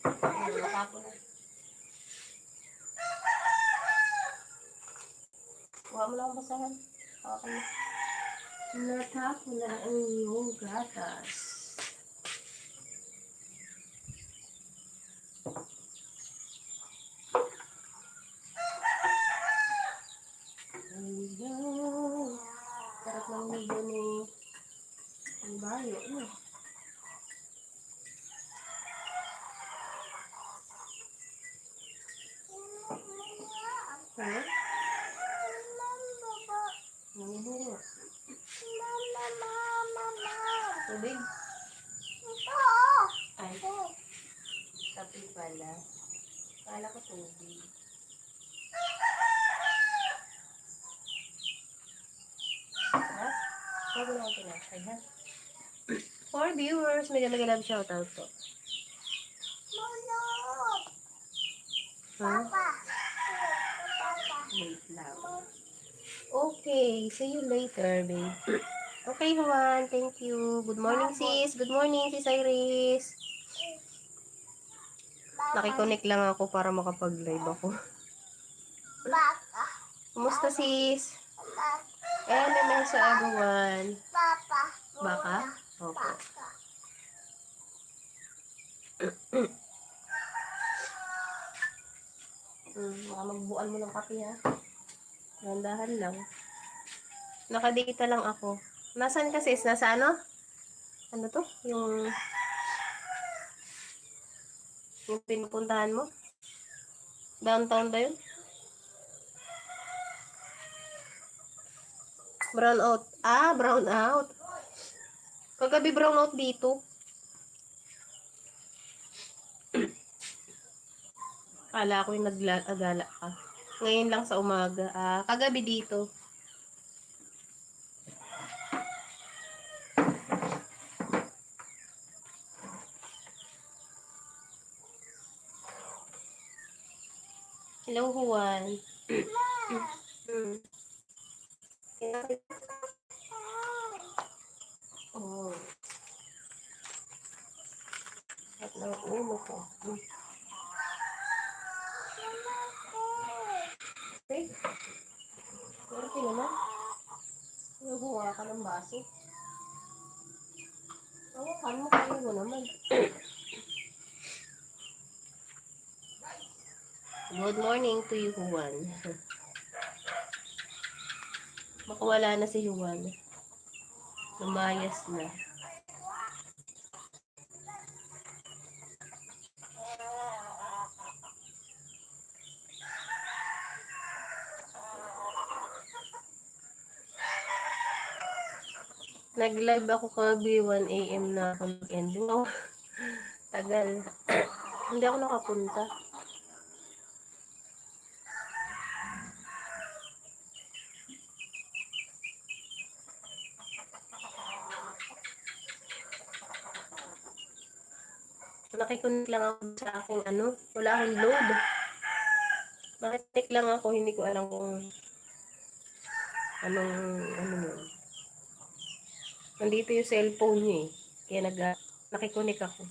Nakapon na. Huwag mo lang basahan. Okay. Natapon na ang iyong gatas. Ayan. Sarap ng ligo ni ang bayo. Ano? Nangihinga. Tubig? Ay. Kape pala. Kala ko tubig. Ha? Huwag mo lang pinasay, ha? For viewers, may love shoutout po. Ha? Wait lang. Okay, see you later, babe. Okay, Juan. Thank you. Good morning, sis. Good morning, sis Iris. Nakikonik lang ako para makapag-live ako. Kumusta, sis? naman sa agawan. Baka? Opo. Baka magbuan mo ng kape, ha? Nandahan lang. Nakadikita lang ako. Nasaan ka, sis? Nasa ano? Ano to? Yung pinupuntahan mo? Downtown ba yun? Brown out. Ah, brown out. Kagabi brown out dito. Kala ko yung nag-agala ka. Ngayon lang sa umaga. Ah, kagabi dito. Hello, Juan. Oh. At ng ulo ko. Okay. Okay naman. Naguha ka ng baso. Hawakan mo, kaya mo naman. Good morning to you, Juan. Makawala na si Juan. Lumayas na. Nag-live ako kagabi 1 AM na ako nag-ending. Oh, tagal. Hindi ako nakapunta. Nakikunik lang ako sa aking ano. Wala akong load. Nakikinik lang ako. Hindi ko alam kung anong ano yun. Nandito yung cellphone niya eh. Kaya nakikunik ako.